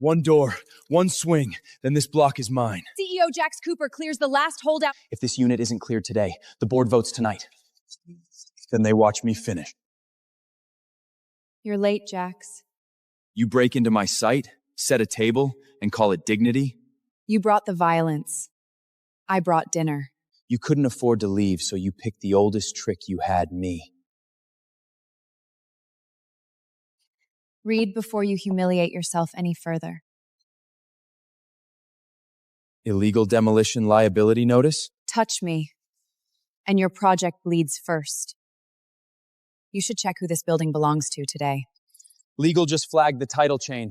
One door, one swing, then this block is mine. CEO Jax Cooper clears the last holdout. If this unit isn't cleared today, the board votes tonight. Then they watch me finish. You're late, Jax. You break into my site, set a table, and call it dignity? You brought the violence. I brought dinner. You couldn't afford to leave, so you picked the oldest trick you had, me. Read before you humiliate yourself any further. Illegal demolition liability notice? Touch me, and your project bleeds first. You should check who this building belongs to today. Legal just flagged the title chain.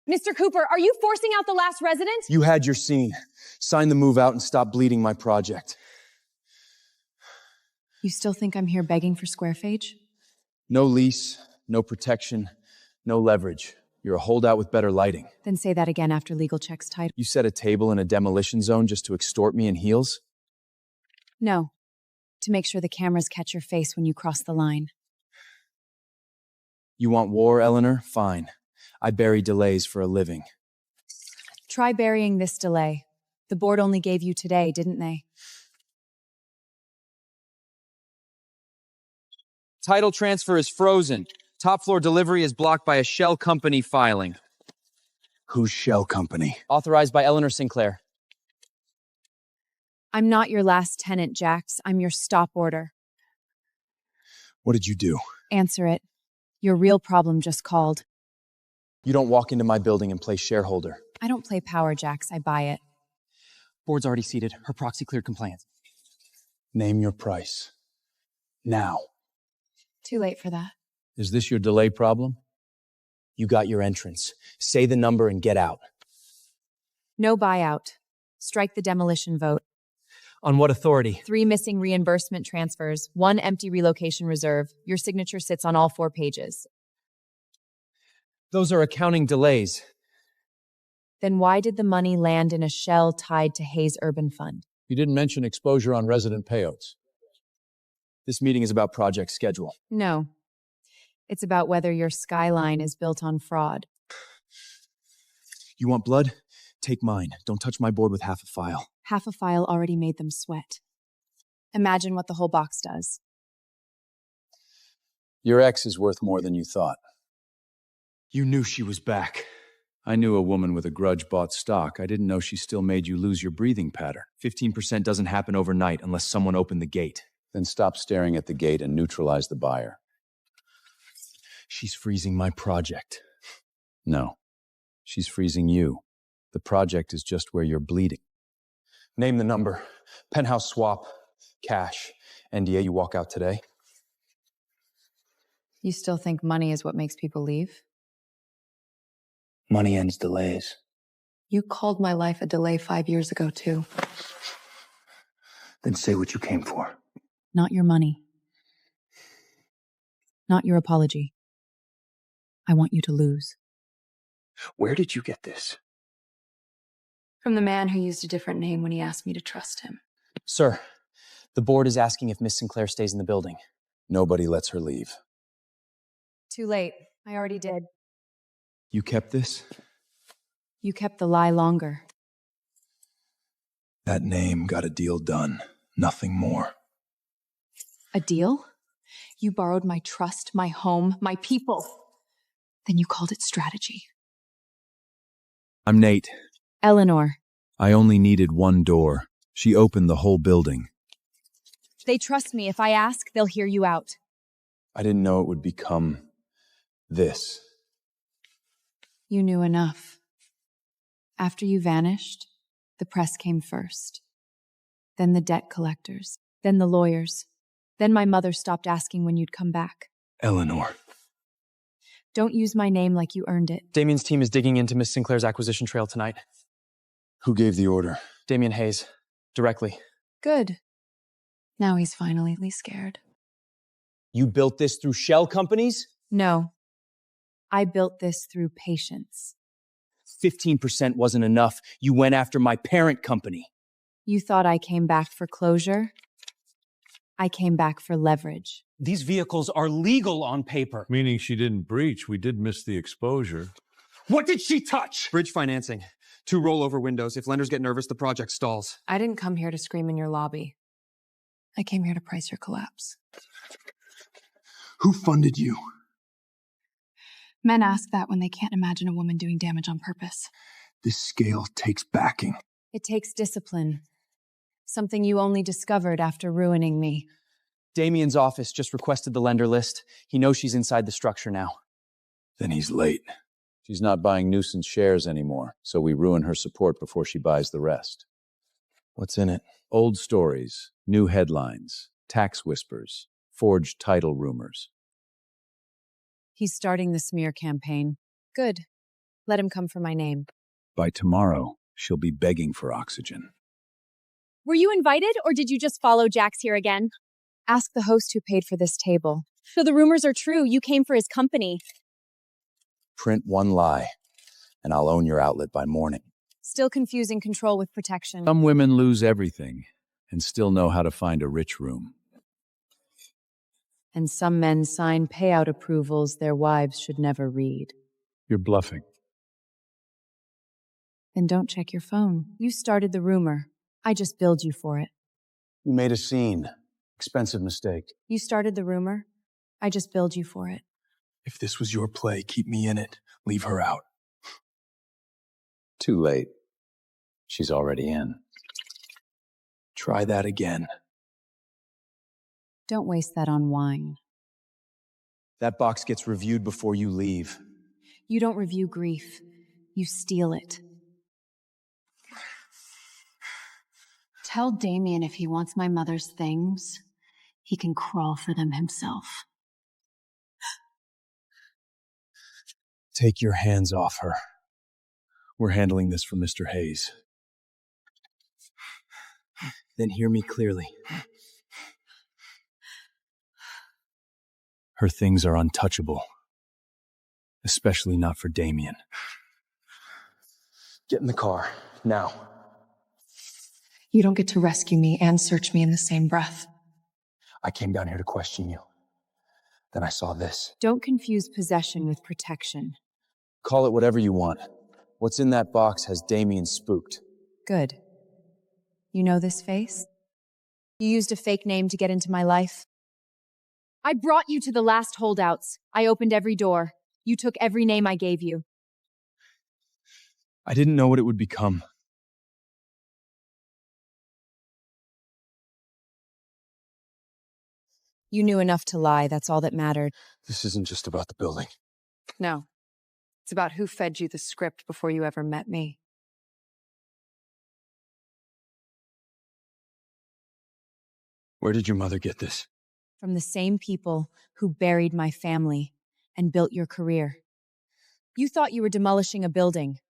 Mr. Cooper, are you forcing out the last resident? You had your scene. Sign the move out and stop bleeding my project. You still think I'm here begging for square fage? No lease, no protection, no leverage. You're a holdout with better lighting. Then say that again after legal checks title. You set a table in a demolition zone just to extort me in heels? No, to make sure the cameras catch your face when you cross the line. You want war, Eleanor? Fine. I bury delays for a living. Try burying this delay. The board only gave you today, didn't they? Title transfer is frozen. Top floor delivery is blocked by a shell company filing. Whose shell company? Authorized by Eleanor Sinclair. I'm not your last tenant, Jax. I'm your stop order. What did you do? Answer it. Your real problem just called. You don't walk into my building and play shareholder. I don't play power, Jax. I buy it. Board's already seated. Her proxy cleared compliance. Name your price. Now. Too late for that. Is this your delay problem? You got your entrance. Say the number and get out. No buyout. Strike the demolition vote. On what authority? 3 missing reimbursement transfers, 1 empty relocation reserve. Your signature sits on all 4 pages. Those are accounting delays. Then why did the money land in a shell tied to Hayes Urban Fund? You didn't mention exposure on resident payouts. This meeting is about project schedule. No. It's about whether your skyline is built on fraud. You want blood? Take mine. Don't touch my board with half a file. Half a file already made them sweat. Imagine what the whole box does. Your ex is worth more than you thought. You knew she was back. I knew a woman with a grudge bought stock. I didn't know she still made you lose your breathing pattern. 15% doesn't happen overnight unless someone opened the gate. Then stop staring at the gate and neutralize the buyer. She's freezing my project. No, she's freezing you. The project is just where you're bleeding. Name the number. Penthouse swap. Cash. NDA, you walk out today. You still think money is what makes people leave? Money ends delays. You called my life a delay 5 years ago, too. Then say what you came for. Not your money. Not your apology. I want you to lose. Where did you get this? From the man who used a different name when he asked me to trust him. Sir, the board is asking if Miss Sinclair stays in the building. Nobody lets her leave. Too late. I already did. You kept this? You kept the lie longer. That name got a deal done. Nothing more. A deal? You borrowed my trust, my home, my people. Then you called it strategy. I'm Nate. Eleanor. I only needed one door. She opened the whole building. They trust me. If I ask, they'll hear you out. I didn't know it would become this. You knew enough. After you vanished, the press came first. Then the debt collectors. Then the lawyers. Then my mother stopped asking when you'd come back. Eleanor. Don't use my name like you earned it. Damien's team is digging into Miss Sinclair's acquisition trail tonight. Who gave the order? Damien Hayes. Directly. Good. Now he's finally scared. You built this through shell companies? No. I built this through patience. 15% wasn't enough. You went after my parent company. You thought I came back for closure? I came back for leverage. These vehicles are legal on paper. Meaning she didn't breach. We did miss the exposure. What did she touch? Bridge financing. 2 rollover windows. If lenders get nervous, the project stalls. I didn't come here to scream in your lobby. I came here to price your collapse. Who funded you? Men ask that when they can't imagine a woman doing damage on purpose. This scale takes backing. It takes discipline. Something you only discovered after ruining me. Damien's office just requested the lender list. He knows she's inside the structure now. Then he's late. She's not buying nuisance shares anymore, so we ruin her support before she buys the rest. What's in it? Old stories, new headlines, tax whispers, forged title rumors. He's starting the smear campaign. Good. Let him come for my name. By tomorrow, she'll be begging for oxygen. Were you invited, or did you just follow Jax here again? Ask the host who paid for this table. So the rumors are true. You came for his company. Print one lie, and I'll own your outlet by morning. Still confusing control with protection. Some women lose everything and still know how to find a rich room. And some men sign payout approvals their wives should never read. You're bluffing. Then don't check your phone. You started the rumor. I just billed you for it. You made a scene. Expensive mistake. You started the rumor. I just billed you for it. If this was your play, keep me in it. Leave her out. Too late. She's already in. Try that again. Don't waste that on wine. That box gets reviewed before you leave. You don't review grief. You steal it. Tell Damien if he wants my mother's things, he can crawl for them himself. Take your hands off her. We're handling this for Mr. Hayes. Then hear me clearly. Her things are untouchable. Especially not for Damien. Get in the car, now. You don't get to rescue me and search me in the same breath. I came down here to question you. Then I saw this. Don't confuse possession with protection. Call it whatever you want. What's in that box has Damien spooked. Good. You know this face? You used a fake name to get into my life. I brought you to the last holdouts. I opened every door. You took every name I gave you. I didn't know what it would become. You knew enough to lie, that's all that mattered. This isn't just about the building. No. It's about who fed you the script before you ever met me. Where did your mother get this? From the same people who buried my family and built your career. You thought you were demolishing a building.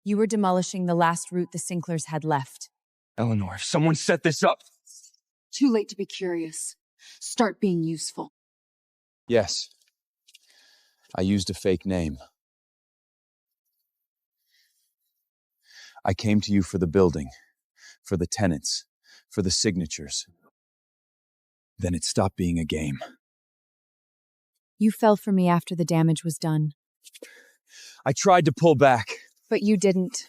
You were demolishing the last route the Sinclairs had left. Eleanor, if someone set this up. Too late to be curious. Start being useful. Yes. I used a fake name. I came to you for the building, for the tenants, for the signatures. Then it stopped being a game. You fell for me after the damage was done. I tried to pull back. But you didn't.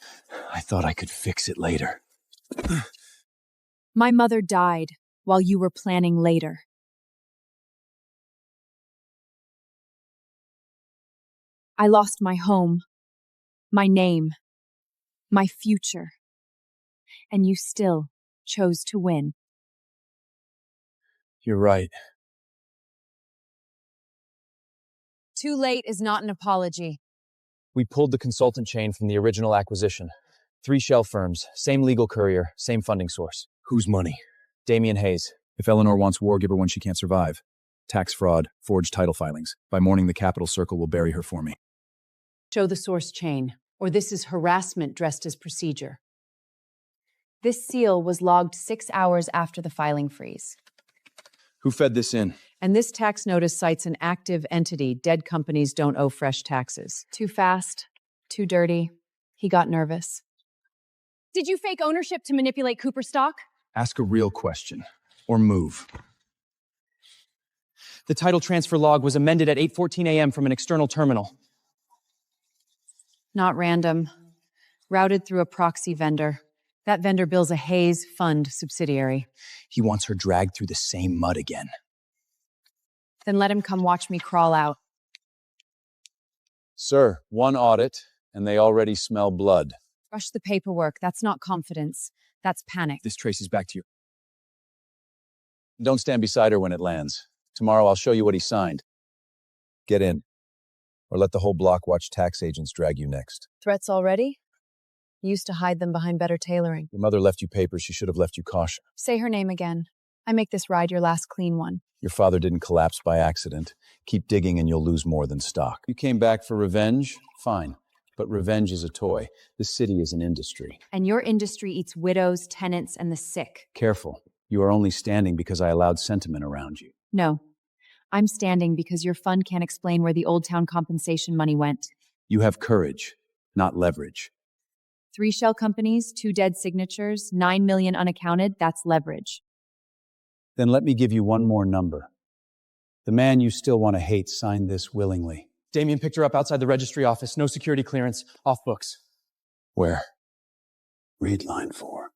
I thought I could fix it later. My mother died while you were planning later. I lost my home, my name, my future. And you still chose to win. You're right. Too late is not an apology. We pulled the consultant chain from the original acquisition. 3 shell firms, same legal courier, same funding source. Whose money? Damien Hayes. If Eleanor wants war, give her one she can't survive. Tax fraud, forged title filings. By morning, the Capital Circle will bury her for me. Show the source chain, or this is harassment dressed as procedure. This seal was logged 6 hours after the filing freeze. Who fed this in? And this tax notice cites an active entity. Dead companies don't owe fresh taxes. Too fast, too dirty. He got nervous. Did you fake ownership to manipulate Cooper stock? Ask a real question. Or move. The title transfer log was amended at 8:14 a.m. from an external terminal. Not random. Routed through a proxy vendor. That vendor bills a Hayes Fund subsidiary. He wants her dragged through the same mud again. Then let him come watch me crawl out. Sir, one audit, and they already smell blood. Rush the paperwork. That's not confidence. That's panic. This traces back to you. Don't stand beside her when it lands. Tomorrow I'll show you what he signed. Get in. Or let the whole block watch tax agents drag you next. Threats already? You used to hide them behind better tailoring. Your mother left you papers, she should have left you caution. Say her name again. I make this ride your last clean one. Your father didn't collapse by accident. Keep digging and you'll lose more than stock. You came back for revenge? Fine. But revenge is a toy. This city is an industry. And your industry eats widows, tenants, and the sick. Careful. You are only standing because I allowed sentiment around you. No. I'm standing because your fund can't explain where the Old Town compensation money went. You have courage, not leverage. 3 shell companies, 2 dead signatures, 9 million unaccounted, that's leverage. Then let me give you one more number. The man you still want to hate signed this willingly. Damien picked her up outside the registry office. No security clearance. Off books. Where? Read line 4.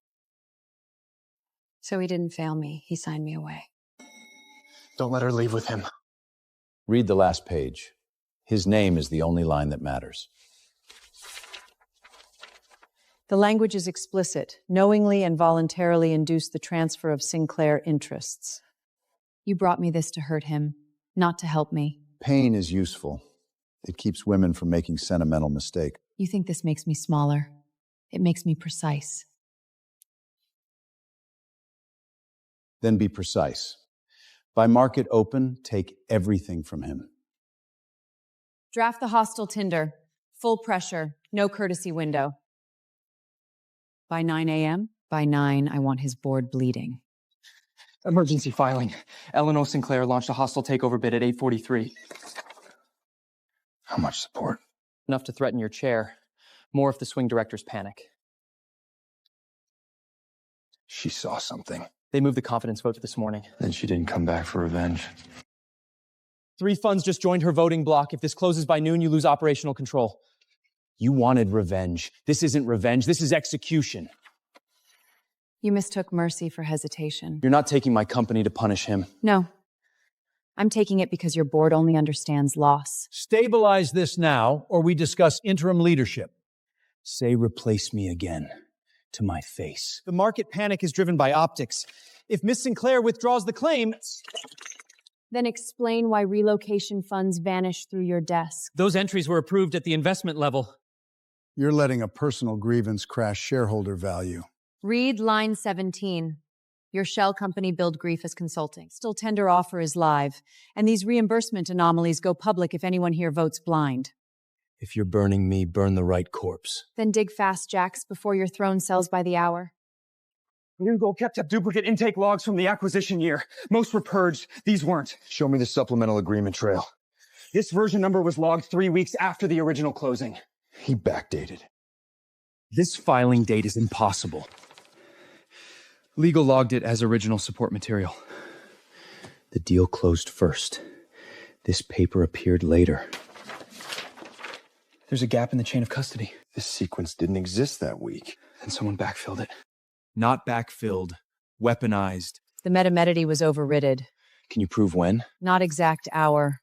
So he didn't fail me. He signed me away. Don't let her leave with him. Read the last page. His name is the only line that matters. The language is explicit. Knowingly and voluntarily induce the transfer of Sinclair interests. You brought me this to hurt him, not to help me. Pain is useful. It keeps women from making sentimental mistakes. You think this makes me smaller. It makes me precise. Then be precise. By market open, take everything from him. Draft the hostile Tinder. Full pressure. No courtesy window. By 9 a.m.? By 9, I want his board bleeding. Emergency filing. Eleanor Sinclair launched a hostile takeover bid at 8:43. How much support? Enough to threaten your chair. More if the swing directors panic. She saw something. They moved the confidence vote this morning. Then she didn't come back for revenge. 3 funds just joined her voting block. If this closes by noon, you lose operational control. You wanted revenge. This isn't revenge. This is execution. You mistook mercy for hesitation. You're not taking my company to punish him. No. I'm taking it because your board only understands loss. Stabilize this now, or we discuss interim leadership. Say replace me again. To my face. The market panic is driven by optics. If Miss Sinclair withdraws the claim... Then explain why relocation funds vanish through your desk. Those entries were approved at the investment level. You're letting a personal grievance crash shareholder value. Read line 17. Your shell company billed grief as consulting. Still tender offer is live, and these reimbursement anomalies go public if anyone here votes blind. If you're burning me, burn the right corpse. Then dig fast, Jax, before your throne sells by the hour. Google kept up duplicate intake logs from the acquisition year. Most were purged. These weren't. Show me the supplemental agreement trail. This version number was logged 3 weeks after the original closing. He backdated. This filing date is impossible. Legal logged it as original support material. The deal closed first. This paper appeared later. There's a gap in the chain of custody. This sequence didn't exist that week. And someone backfilled it. Not backfilled. Weaponized. The meta-metody was overridden. Can you prove when? Not exact hour.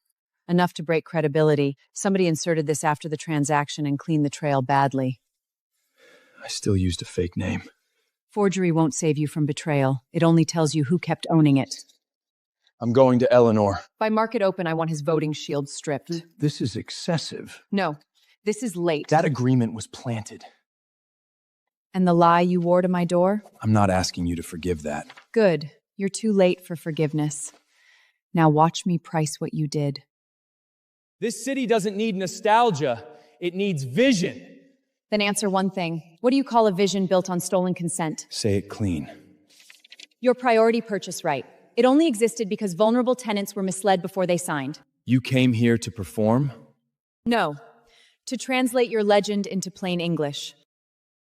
Enough to break credibility. Somebody inserted this after the transaction and cleaned the trail badly. I still used a fake name. Forgery won't save you from betrayal. It only tells you who kept owning it. I'm going to Eleanor. By market open, I want his voting shield stripped. This is excessive. No, this is late. That agreement was planted. And the lie you wore to my door? I'm not asking you to forgive that. Good. You're too late for forgiveness. Now watch me price what you did. This city doesn't need nostalgia. It needs vision. Then answer one thing. What do you call a vision built on stolen consent? Say it clean. Your priority purchase right. It only existed because vulnerable tenants were misled before they signed. You came here to perform? No. To translate your legend into plain English.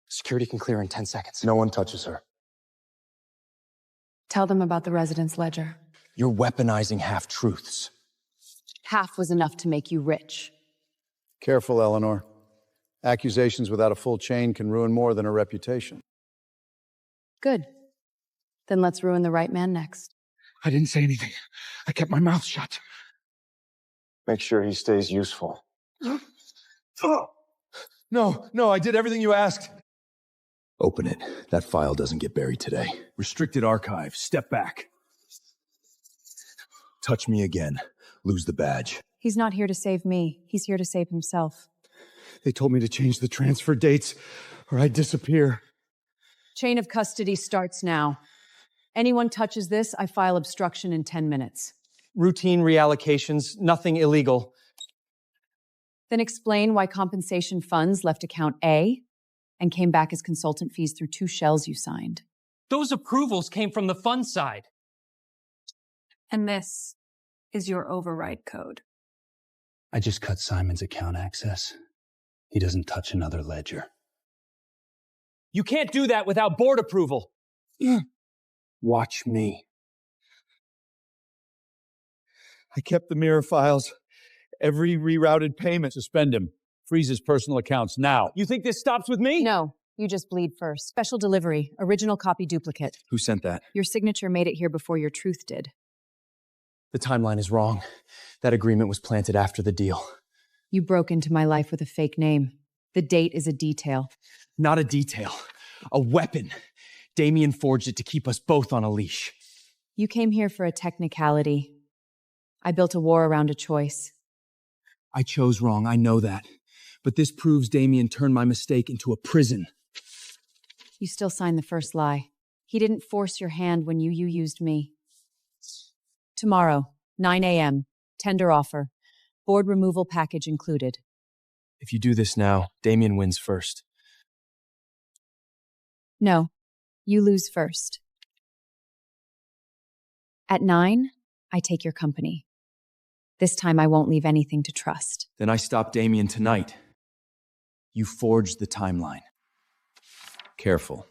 Security can clear in 10 seconds. No one touches her. Tell them about the residence ledger. You're weaponizing half-truths. Half was enough to make you rich. Careful, Eleanor. Accusations without a full chain can ruin more than a reputation. Good. Then let's ruin the right man next. I didn't say anything. I kept my mouth shut. Make sure he stays useful. No, I did everything you asked. Open it. That file doesn't get buried today. Restricted archive. Step back. Touch me again. Lose the badge. He's not here to save me. He's here to save himself. They told me to change the transfer dates or I'd disappear. Chain of custody starts now. Anyone touches this, I file obstruction in 10 minutes. Routine reallocations, nothing illegal. Then explain why compensation funds left account A and came back as consultant fees through 2 shells you signed. Those approvals came from the fund side. And this is your override code. I just cut Simon's account access. He doesn't touch another ledger. You can't do that without board approval. Watch me. I kept the mirror files. Every rerouted payment. Suspend him. Freeze his personal accounts now. You think this stops with me? No, you just bleed first. Special delivery, original copy duplicate. Who sent that? Your signature made it here before your truth did. The timeline is wrong. That agreement was planted after the deal. You broke into my life with a fake name. The date is a detail. Not a detail. A weapon. Damien forged it to keep us both on a leash. You came here for a technicality. I built a war around a choice. I chose wrong, I know that. But this proves Damien turned my mistake into a prison. You still signed the first lie. He didn't force your hand when you used me. Tomorrow, 9 a.m., tender offer. Board removal package included. If you do this now, Damien wins first. No, you lose first. At 9, I take your company. This time I won't leave anything to trust. Then I stop Damien tonight. You forged the timeline. Careful.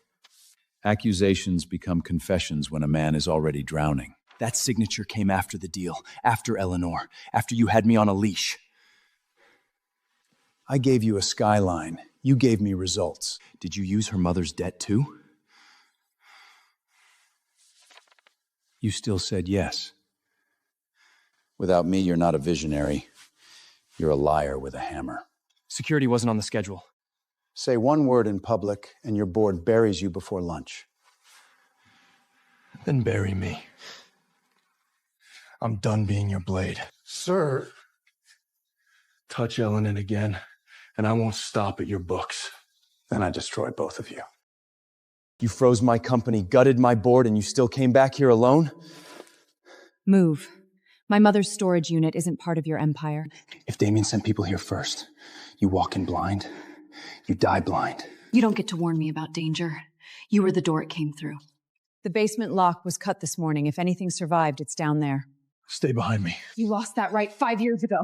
Accusations become confessions when a man is already drowning. That signature came after the deal, after Eleanor, after you had me on a leash. I gave you a skyline. You gave me results. Did you use her mother's debt too? You still said yes. Without me, you're not a visionary. You're a liar with a hammer. Security wasn't on the schedule. Say one word in public and your board buries you before lunch. Then bury me. I'm done being your blade. Sir. Touch Eleanor again, and I won't stop at your books. Then I destroy both of you. You froze my company, gutted my board, and you still came back here alone? Move. My mother's storage unit isn't part of your empire. If Damien sent people here first, you walk in blind, you die blind. You don't get to warn me about danger. You were the door it came through. The basement lock was cut this morning. If anything survived, it's down there. Stay behind me. You lost that right 5 years ago.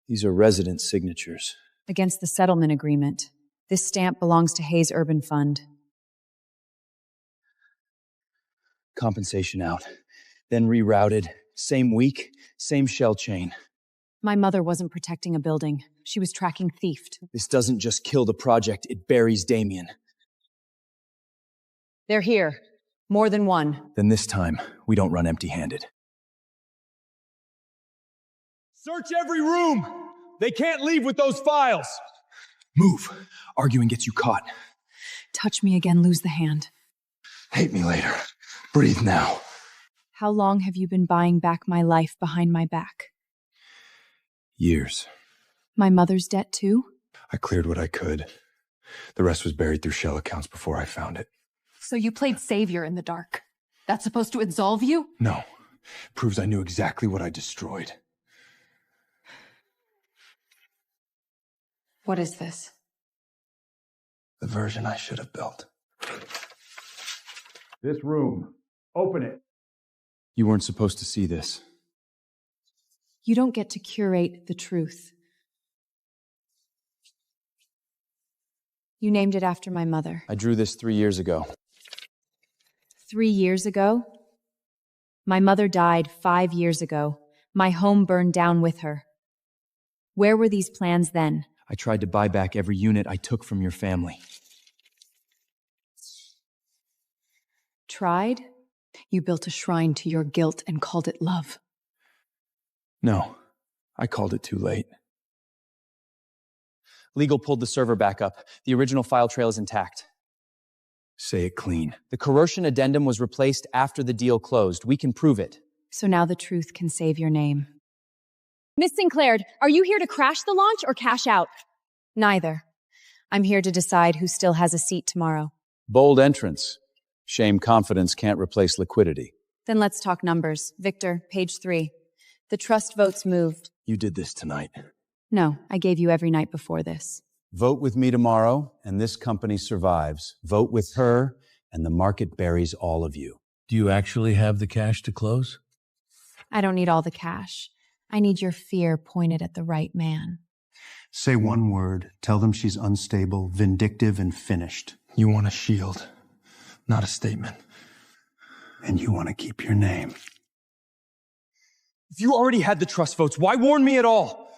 These are resident signatures. Against the settlement agreement. This stamp belongs to Hayes Urban Fund. Compensation out. Then rerouted. Same week, same shell chain. My mother wasn't protecting a building. She was tracking theft. This doesn't just kill the project, it buries Damien. They're here. More than one. Then this time, we don't run empty-handed. Search every room! They can't leave with those files! Move. Arguing gets you caught. Touch me again, lose the hand. Hate me later. Breathe now. How long have you been buying back my life behind my back? Years. My mother's debt too? I cleared what I could. The rest was buried through shell accounts before I found it. So you played savior in the dark. That's supposed to absolve you? No. Proves I knew exactly what I destroyed. What is this? The version I should have built. This room. Open it. You weren't supposed to see this. You don't get to curate the truth. You named it after my mother. I drew this 3 years ago. 3 years ago? My mother died 5 years ago. My home burned down with her. Where were these plans then? I tried to buy back every unit I took from your family. Tried? You built a shrine to your guilt and called it love. No, I called it too late. Legal pulled the server back up. The original file trail is intact. Say it clean. The coercion addendum was replaced after the deal closed. We can prove it. So now the truth can save your name. Miss Sinclair, are you here to crash the launch or cash out? Neither. I'm here to decide who still has a seat tomorrow. Bold entrance. Shame confidence can't replace liquidity. Then let's talk numbers. Victor, page 3. The trust votes moved. You did this tonight. No, I gave you every night before this. Vote with me tomorrow, and this company survives. Vote with her, and the market buries all of you. Do you actually have the cash to close? I don't need all the cash. I need your fear pointed at the right man. Say one word. Tell them she's unstable, vindictive, and finished. You want a shield, not a statement. And you want to keep your name. If you already had the trust votes, why warn me at all?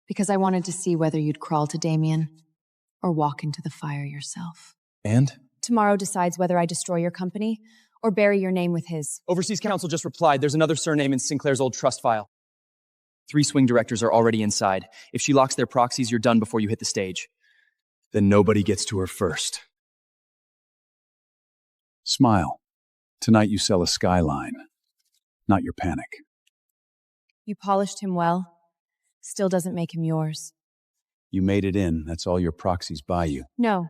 Because I wanted to see whether you'd crawl to Damien or walk into the fire yourself. And? Tomorrow decides whether I destroy your company or bury your name with his. Overseas Counsel just replied. There's another surname in Sinclair's old trust file. 3 swing directors are already inside. If she locks their proxies, you're done before you hit the stage. Then nobody gets to her first. Smile. Tonight you sell a skyline, not your panic. You polished him well. Still doesn't make him yours. You made it in. That's all your proxies buy you. No,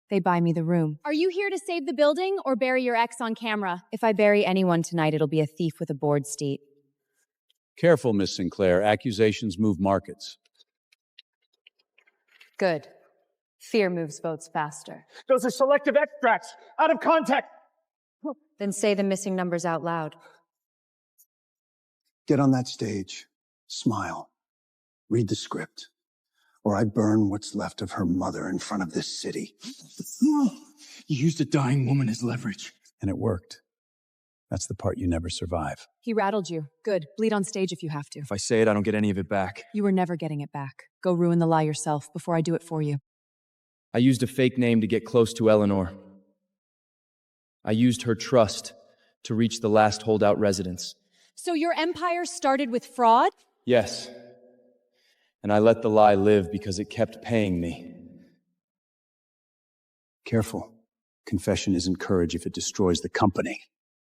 they buy me the room. Are you here to save the building or bury your ex on camera? If I bury anyone tonight, it'll be a thief with a board seat. Careful, Miss Sinclair. Accusations move markets. Good. Fear moves votes faster. Those are selective extracts, out of context. Then say the missing numbers out loud. Get on that stage. Smile. Read the script. Or I burn what's left of her mother in front of this city. You used a dying woman as leverage. And it worked. That's the part you never survive. He rattled you. Good. Bleed on stage if you have to. If I say it, I don't get any of it back. You were never getting it back. Go ruin the lie yourself before I do it for you. I used a fake name to get close to Eleanor. I used her trust to reach the last holdout residents. So your empire started with fraud? Yes. And I let the lie live because it kept paying me. Careful. Confession isn't courage if it destroys the company.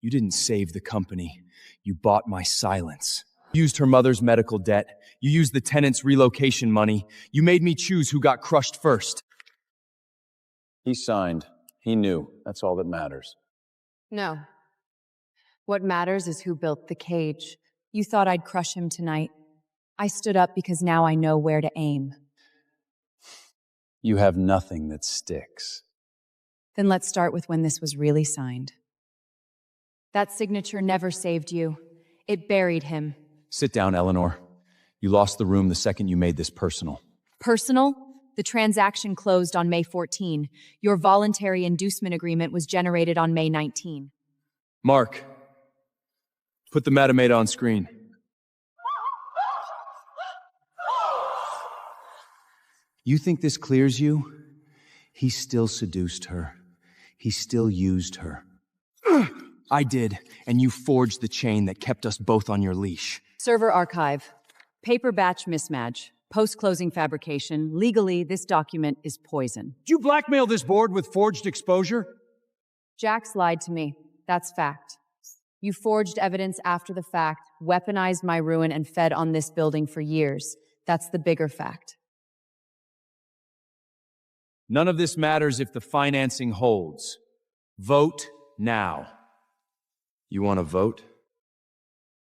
You didn't save the company. You bought my silence. You used her mother's medical debt. You used the tenant's relocation money. You made me choose who got crushed first. He signed. He knew. That's all that matters. No. What matters is who built the cage. You thought I'd crush him tonight. I stood up because now I know where to aim. You have nothing that sticks. Then let's start with when this was really signed. That signature never saved you. It buried him. Sit down, Eleanor. You lost the room the second you made this personal. Personal? The transaction closed on May 14. Your voluntary inducement agreement was generated on May 19. Mark, put the Matamata on screen. You think this clears you? He still seduced her. He still used her. I did, and you forged the chain that kept us both on your leash. Server archive. Paper batch mismatch. Post-closing fabrication. Legally, this document is poison. Did you blackmail this board with forged exposure? Jax lied to me. That's fact. You forged evidence after the fact, weaponized my ruin, and fed on this building for years. That's the bigger fact. None of this matters if the financing holds. Vote now. You want to vote?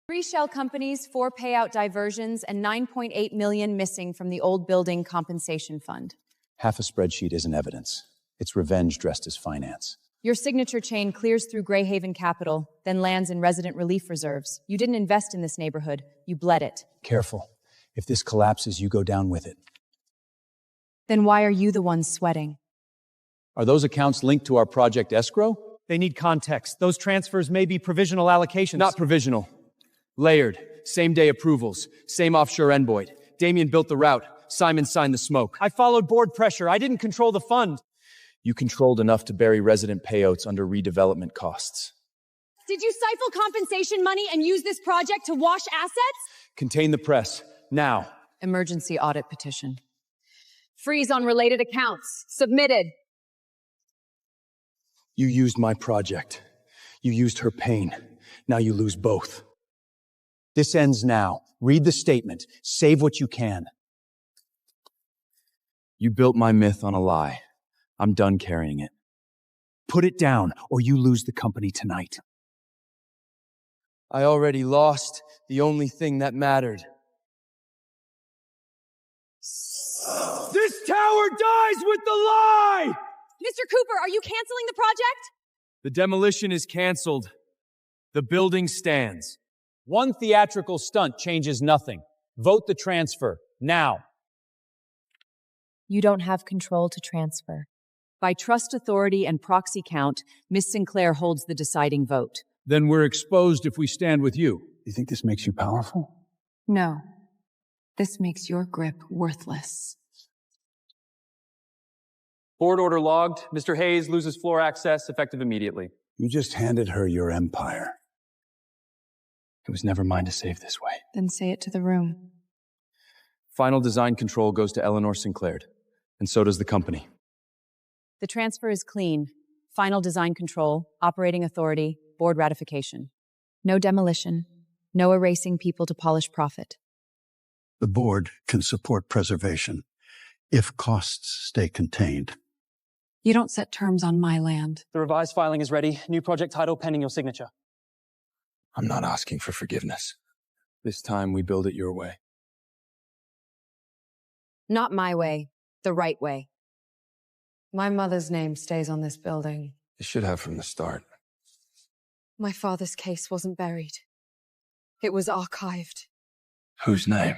3 shell companies, 4 payout diversions, and $9.8 million missing from the old building compensation fund. Half a spreadsheet isn't evidence. It's revenge dressed as finance. Your signature chain clears through Greyhaven Capital, then lands in resident relief reserves. You didn't invest in this neighborhood. You bled it. Careful. If this collapses, you go down with it. Then why are you the one sweating? Are those accounts linked to our project escrow? They need context. Those transfers may be provisional allocations. Not provisional. Layered. Same-day approvals. Same offshore envoy. Damien built the route. Simon signed the smoke. I followed board pressure. I didn't control the fund. You controlled enough to bury resident payouts under redevelopment costs. Did you siphon compensation money and use this project to wash assets? Contain the press. Now. Emergency audit petition. Freeze on related accounts. Submitted. You used my project. You used her pain. Now you lose both. This ends now. Read the statement. Save what you can. You built my myth on a lie. I'm done carrying it. Put it down, or you lose the company tonight. I already lost the only thing that mattered. This tower dies with the lie! Mr. Cooper, are you canceling the project? The demolition is canceled. The building stands. One theatrical stunt changes nothing. Vote the transfer, now. You don't have control to transfer. By trust authority and proxy count, Miss Sinclair holds the deciding vote. Then we're exposed if we stand with you. You think this makes you powerful? No. This makes your grip worthless. Board order logged. Mr. Hayes loses floor access, effective immediately. You just handed her your empire. It was never mine to save this way. Then say it to the room. Final design control goes to Eleanor Sinclair, and so does the company. The transfer is clean. Final design control, operating authority, board ratification. No demolition. No erasing people to polish profit. The board can support preservation if costs stay contained. You don't set terms on my land. The revised filing is ready. New project title pending your signature. I'm not asking for forgiveness. This time we build it your way. Not my way. The right way. My mother's name stays on this building. It should have from the start. My father's case wasn't buried. It was archived. Whose name?